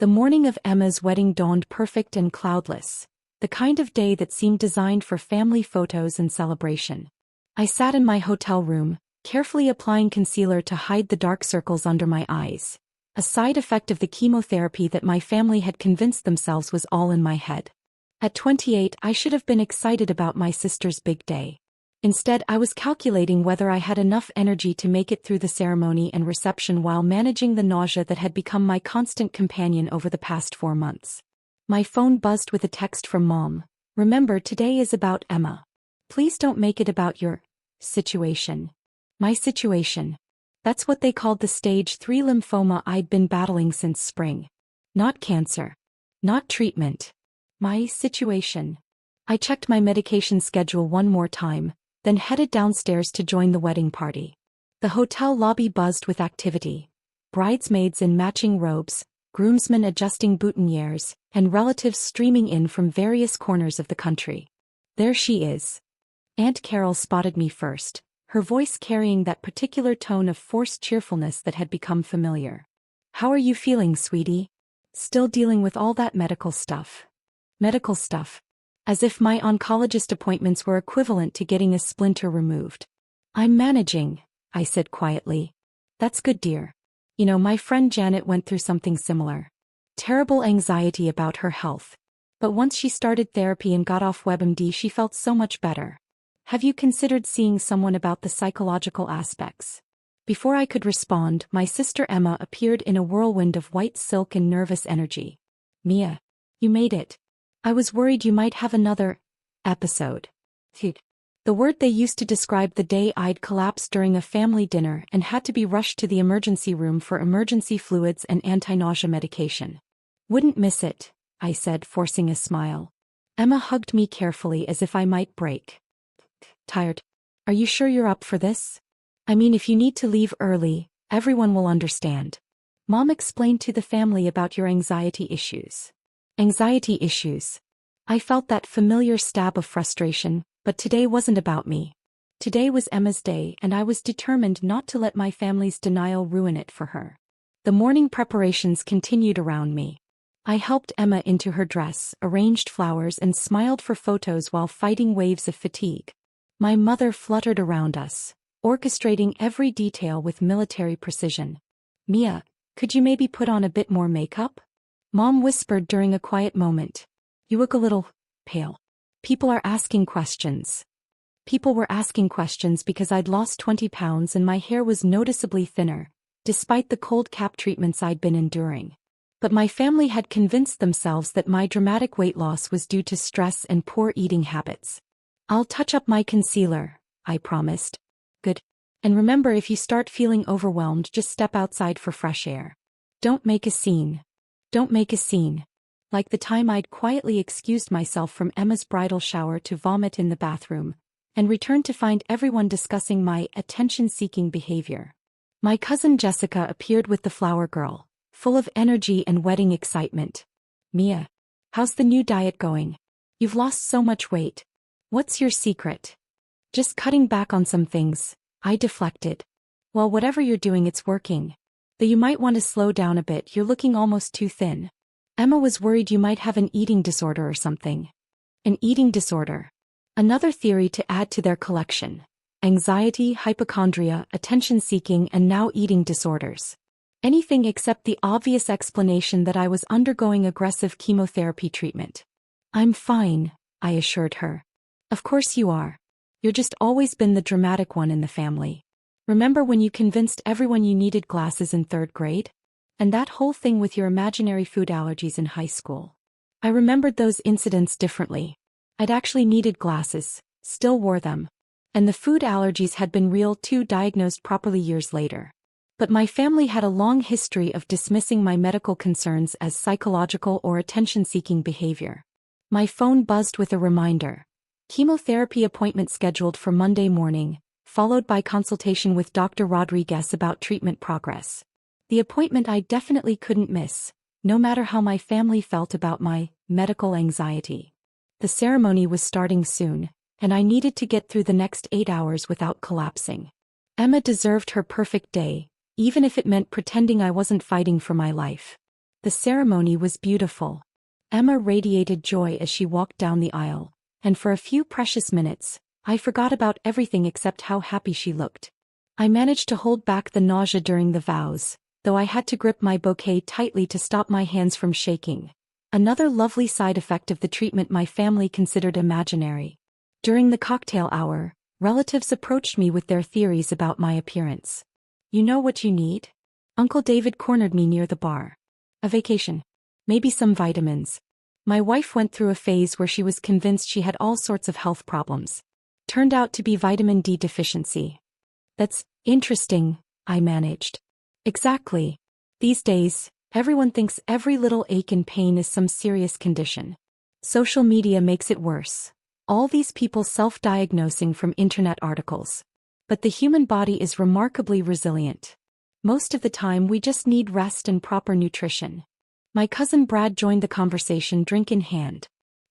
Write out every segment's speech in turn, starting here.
The morning of Emma's wedding dawned perfect and cloudless, the kind of day that seemed designed for family photos and celebration. I sat in my hotel room, carefully applying concealer to hide the dark circles under my eyes, a side effect of the chemotherapy that my family had convinced themselves was all in my head. At 28, I should have been excited about my sister's big day. Instead, I was calculating whether I had enough energy to make it through the ceremony and reception while managing the nausea that had become my constant companion over the past 4 months. My phone buzzed with a text from Mom. "Remember, today is about Emma. Please don't make it about your situation." My situation. That's what they called the stage 3 lymphoma I'd been battling since spring. Not cancer. Not treatment. My situation. I checked my medication schedule one more time, then headed downstairs to join the wedding party. The hotel lobby buzzed with activity. Bridesmaids in matching robes, groomsmen adjusting boutonnieres, and relatives streaming in from various corners of the country. There she is. Aunt Carol spotted me first, her voice carrying that particular tone of forced cheerfulness that had become familiar. "How are you feeling, sweetie?" "Still dealing with all that medical stuff." Medical stuff. As if my oncologist appointments were equivalent to getting a splinter removed. "I'm managing," I said quietly. "That's good, dear. You know, my friend Janet went through something similar. Terrible anxiety about her health. But once she started therapy and got off WebMD, she felt so much better. Have you considered seeing someone about the psychological aspects?" Before I could respond, my sister Emma appeared in a whirlwind of white silk and nervous energy. "Mia, you made it. I was worried you might have another episode." The word they used to describe the day I'd collapsed during a family dinner and had to be rushed to the emergency room for emergency fluids and anti-nausea medication. "Wouldn't miss it," I said, forcing a smile. Emma hugged me carefully as if I might break. "Tired? Are you sure you're up for this? I mean, if you need to leave early, everyone will understand. Mom explained to the family about your anxiety issues." Anxiety issues. I felt that familiar stab of frustration, but today wasn't about me. Today was Emma's day, and I was determined not to let my family's denial ruin it for her. The morning preparations continued around me. I helped Emma into her dress, arranged flowers, and smiled for photos while fighting waves of fatigue. My mother fluttered around us, orchestrating every detail with military precision. "Mia, could you maybe put on a bit more makeup?" Mom whispered during a quiet moment. "You look a little pale." People were asking questions because I'd lost 20 pounds and my hair was noticeably thinner, despite the cold cap treatments I'd been enduring. But my family had convinced themselves that my dramatic weight loss was due to stress and poor eating habits. "I'll touch up my concealer," I promised. "Good. And remember, if you start feeling overwhelmed, just step outside for fresh air. Don't make a scene. Don't make a scene." Like the time I'd quietly excused myself from Emma's bridal shower to vomit in the bathroom, and returned to find everyone discussing my attention-seeking behavior. My cousin Jessica appeared with the flower girl, full of energy and wedding excitement. "Mia, how's the new diet going? You've lost so much weight. What's your secret?" "Just cutting back on some things," I deflected. "Well, whatever you're doing, it's working. Though you might want to slow down a bit, you're looking almost too thin." Emma was worried you might have an eating disorder or something. An eating disorder. Another theory to add to their collection. Anxiety, hypochondria, attention-seeking, and now eating disorders. Anything except the obvious explanation that I was undergoing aggressive chemotherapy treatment. "I'm fine," I assured her. "Of course you are. You're just always been the dramatic one in the family. Remember when you convinced everyone you needed glasses in 3rd grade? And that whole thing with your imaginary food allergies in high school?" I remembered those incidents differently. I'd actually needed glasses, still wore them. And the food allergies had been real too, diagnosed properly years later. But my family had a long history of dismissing my medical concerns as psychological or attention-seeking behavior. My phone buzzed with a reminder. Chemotherapy appointment scheduled for Monday morning, followed by consultation with Dr. Rodriguez about treatment progress. The appointment I definitely couldn't miss, no matter how my family felt about my medical anxiety. The ceremony was starting soon, and I needed to get through the next 8 hours without collapsing. Emma deserved her perfect day, even if it meant pretending I wasn't fighting for my life. The ceremony was beautiful. Emma radiated joy as she walked down the aisle, and for a few precious minutes, I forgot about everything except how happy she looked. I managed to hold back the nausea during the vows, though I had to grip my bouquet tightly to stop my hands from shaking. Another lovely side effect of the treatment my family considered imaginary. During the cocktail hour, relatives approached me with their theories about my appearance. "You know what you need?" Uncle David cornered me near the bar. "A vacation. Maybe some vitamins." My wife went through a phase where she was convinced she had all sorts of health problems. Turned out to be vitamin D deficiency. "That's interesting," I managed. "Exactly. These days, everyone thinks every little ache and pain is some serious condition. Social media makes it worse. All these people self-diagnosing from internet articles. But the human body is remarkably resilient. Most of the time we just need rest and proper nutrition." My cousin Brad joined the conversation, drink in hand.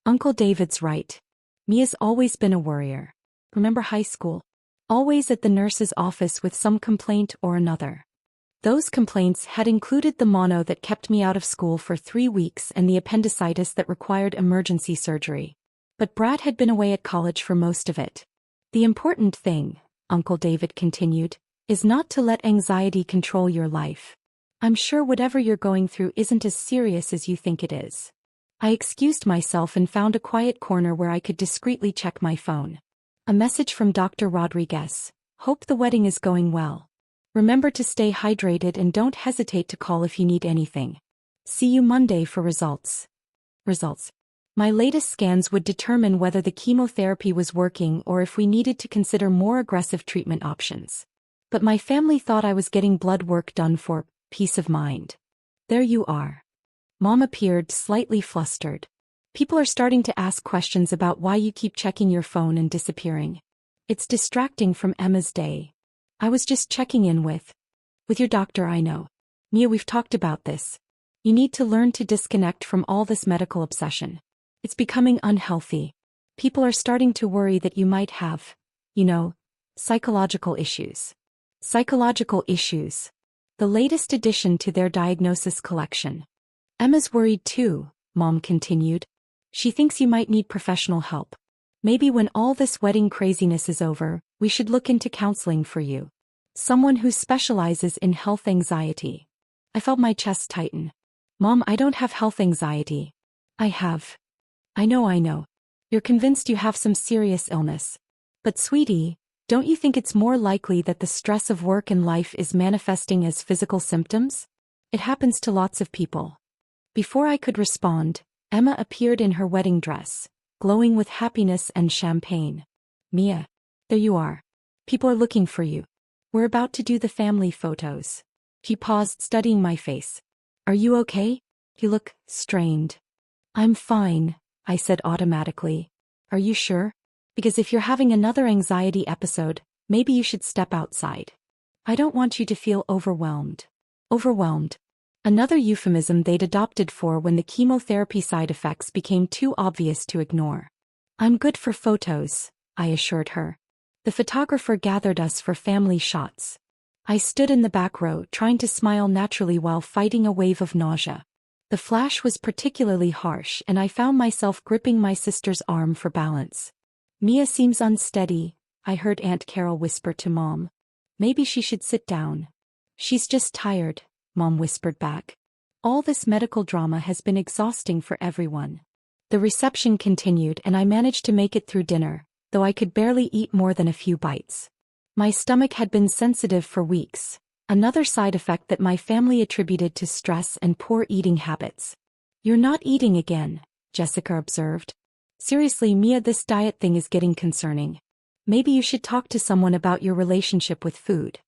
"Uncle David's right. Mia's always been a worrier. Remember high school? Always at the nurse's office with some complaint or another. Those complaints had included the mono that kept me out of school for 3 weeks and the appendicitis that required emergency surgery. But Brad had been away at college for most of it. The important thing," Uncle David continued, "is not to let anxiety control your life. I'm sure whatever you're going through isn't as serious as you think it is." I excused myself and found a quiet corner where I could discreetly check my phone. A message from Dr. Rodriguez. "Hope the wedding is going well. Remember to stay hydrated and don't hesitate to call if you need anything. See you Monday for results." Results. My latest scans would determine whether the chemotherapy was working or if we needed to consider more aggressive treatment options. But my family thought I was getting blood work done for peace of mind. "There you are." Mom appeared, slightly flustered. "People are starting to ask questions about why you keep checking your phone and disappearing. It's distracting from Emma's day. I was just checking in with your doctor, I know. Mia, we've talked about this. You need to learn to disconnect from all this medical obsession. It's becoming unhealthy. People are starting to worry that you might have, psychological issues." Psychological issues. The latest addition to their diagnosis collection. "Emma's worried too," Mom continued. "She thinks you might need professional help. Maybe when all this wedding craziness is over, we should look into counseling for you. Someone who specializes in health anxiety." I felt my chest tighten. "Mom, I don't have health anxiety." "I have." I know. You're convinced you have some serious illness. But sweetie, don't you think it's more likely that the stress of work and life is manifesting as physical symptoms? It happens to lots of people." Before I could respond, Emma appeared in her wedding dress, glowing with happiness and champagne. "Mia, there you are. People are looking for you. We're about to do the family photos." He paused, studying my face. "Are you okay? You look strained." "I'm fine," I said automatically. "Are you sure? Because if you're having another anxiety episode, maybe you should step outside. I don't want you to feel overwhelmed." Overwhelmed. Another euphemism they'd adopted for when the chemotherapy side effects became too obvious to ignore. "I'm good for photos," I assured her. The photographer gathered us for family shots. I stood in the back row, trying to smile naturally while fighting a wave of nausea. The flash was particularly harsh and I found myself gripping my sister's arm for balance. "Mia seems unsteady," I heard Aunt Carol whisper to Mom. "Maybe she should sit down." "She's just tired," Mom whispered back. "All this medical drama has been exhausting for everyone." The reception continued and I managed to make it through dinner, though I could barely eat more than a few bites. My stomach had been sensitive for weeks, another side effect that my family attributed to stress and poor eating habits. "You're not eating again," Jessica observed. "Seriously, Mia, this diet thing is getting concerning. Maybe you should talk to someone about your relationship with food."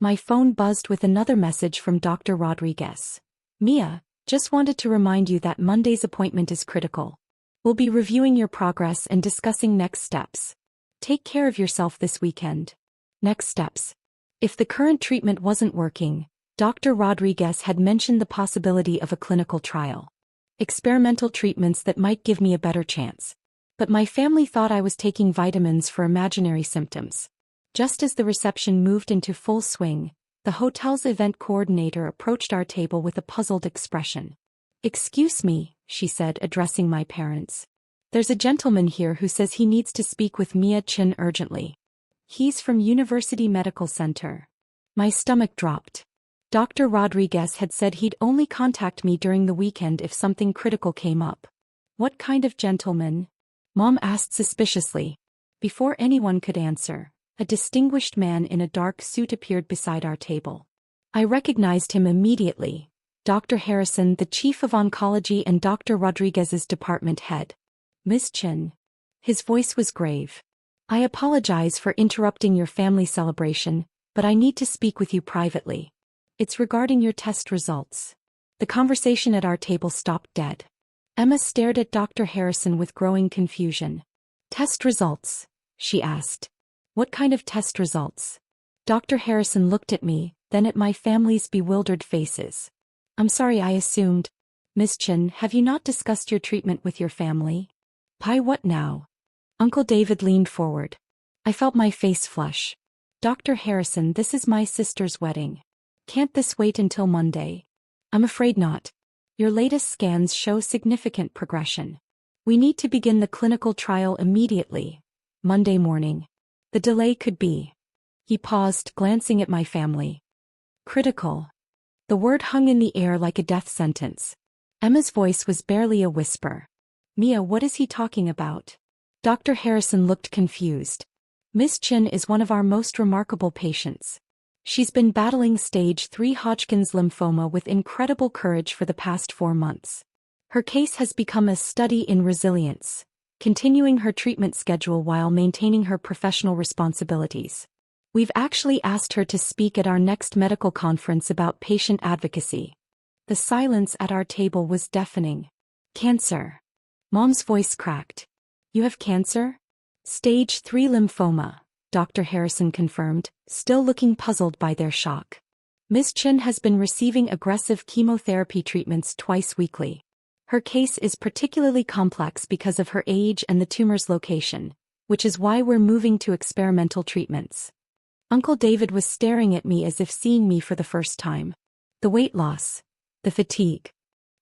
My phone buzzed with another message from Dr. Rodriguez. "Mia, just wanted to remind you that Monday's appointment is critical. We'll be reviewing your progress and discussing next steps. Take care of yourself this weekend." Next steps. If the current treatment wasn't working, Dr. Rodriguez had mentioned the possibility of a clinical trial. Experimental treatments that might give me a better chance. But my family thought I was taking vitamins for imaginary symptoms. Just as the reception moved into full swing, the hotel's event coordinator approached our table with a puzzled expression. "Excuse me," she said, addressing my parents. "There's a gentleman here who says he needs to speak with Mia Chin urgently. He's from University Medical Center." My stomach dropped. Dr. Rodriguez had said he'd only contact me during the weekend if something critical came up. "What kind of gentleman?" Mom asked suspiciously. Before anyone could answer, a distinguished man in a dark suit appeared beside our table. I recognized him immediately. Dr. Harrison, the chief of oncology and Dr. Rodriguez's department head. "Miss Chin." His voice was grave. "I apologize for interrupting your family celebration, but I need to speak with you privately. It's regarding your test results." The conversation at our table stopped dead. Emma stared at Dr. Harrison with growing confusion. "Test results?" she asked. "What kind of test results?" Dr. Harrison looked at me, then at my family's bewildered faces. "I'm sorry, I assumed. Miss Chin, have you not discussed your treatment with your family?" "Pi, what now?" Uncle David leaned forward. I felt my face flush. "Dr. Harrison, this is my sister's wedding. Can't this wait until Monday?" "I'm afraid not. Your latest scans show significant progression. We need to begin the clinical trial immediately. Monday morning. The delay could be." He paused, glancing at my family. "Critical." The word hung in the air like a death sentence. Emma's voice was barely a whisper. "Mia, what is he talking about?" Dr. Harrison looked confused. "Miss Chin is one of our most remarkable patients. She's been battling stage 3 Hodgkin's lymphoma with incredible courage for the past 4 months. Her case has become a study in resilience, continuing her treatment schedule while maintaining her professional responsibilities. We've actually asked her to speak at our next medical conference about patient advocacy." The silence at our table was deafening. "Cancer." Mom's voice cracked. "You have cancer?" "Stage 3 lymphoma," Dr. Harrison confirmed, still looking puzzled by their shock. "Miss Chin has been receiving aggressive chemotherapy treatments twice weekly. Her case is particularly complex because of her age and the tumor's location, which is why we're moving to experimental treatments." Uncle David was staring at me as if seeing me for the first time. "The weight loss, the fatigue,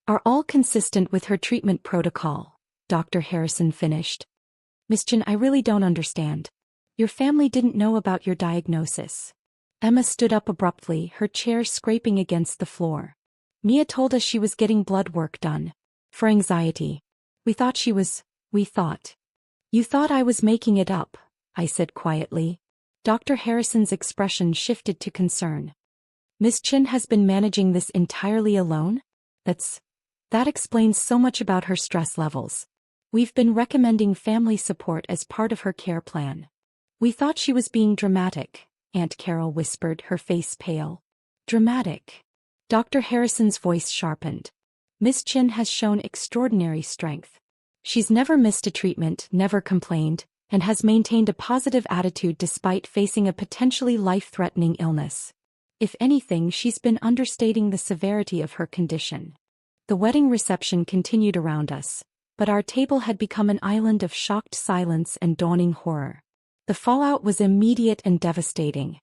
are all consistent with her treatment protocol," Dr. Harrison finished. "Miss Chin, I really don't understand. Your family didn't know about your diagnosis." Emma stood up abruptly, her chair scraping against the floor. "Mia told us she was getting blood work done. For anxiety. We thought. You thought I was making it up," I said quietly. Dr. Harrison's expression shifted to concern. "Miss Chin has been managing this entirely alone? That explains so much about her stress levels. We've been recommending family support as part of her care plan." "We thought she was being dramatic," Aunt Carol whispered, her face pale. "Dramatic?" Dr. Harrison's voice sharpened. "Miss Chin has shown extraordinary strength. She's never missed a treatment, never complained, and has maintained a positive attitude despite facing a potentially life-threatening illness. If anything, she's been understating the severity of her condition." The wedding reception continued around us, but our table had become an island of shocked silence and dawning horror. The fallout was immediate and devastating.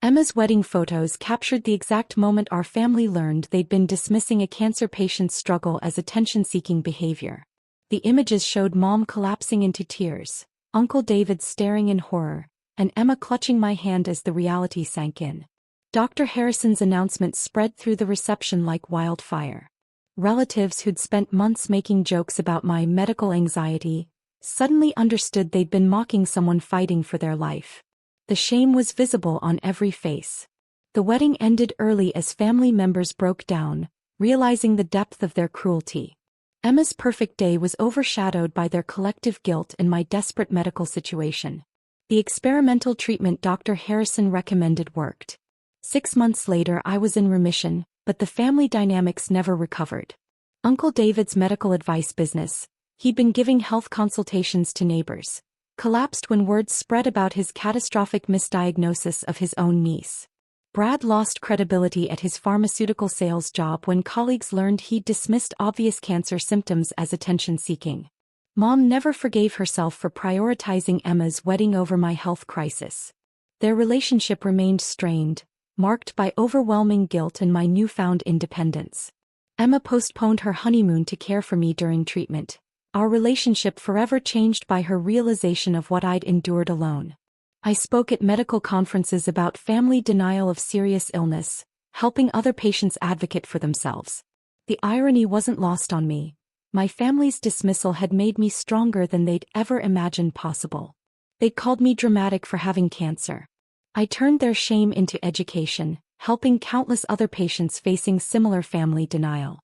Emma's wedding photos captured the exact moment our family learned they'd been dismissing a cancer patient's struggle as attention-seeking behavior. The images showed Mom collapsing into tears, Uncle David staring in horror, and Emma clutching my hand as the reality sank in. Dr. Harrison's announcement spread through the reception like wildfire. Relatives who'd spent months making jokes about my medical anxiety suddenly understood they'd been mocking someone fighting for their life. The shame was visible on every face. The wedding ended early as family members broke down, realizing the depth of their cruelty. Emma's perfect day was overshadowed by their collective guilt and my desperate medical situation. The experimental treatment Dr. Harrison recommended worked. 6 months later I was in remission, but the family dynamics never recovered. Uncle David's medical advice business, he'd been giving health consultations to neighbors, collapsed when words spread about his catastrophic misdiagnosis of his own niece. Brad lost credibility at his pharmaceutical sales job when colleagues learned he'd dismissed obvious cancer symptoms as attention-seeking. Mom never forgave herself for prioritizing Emma's wedding over my health crisis. Their relationship remained strained, marked by overwhelming guilt and my newfound independence. Emma postponed her honeymoon to care for me during treatment. Our relationship forever changed by her realization of what I'd endured alone. I spoke at medical conferences about family denial of serious illness, helping other patients advocate for themselves. The irony wasn't lost on me. My family's dismissal had made me stronger than they'd ever imagined possible. They called me dramatic for having cancer. I turned their shame into education, helping countless other patients facing similar family denial.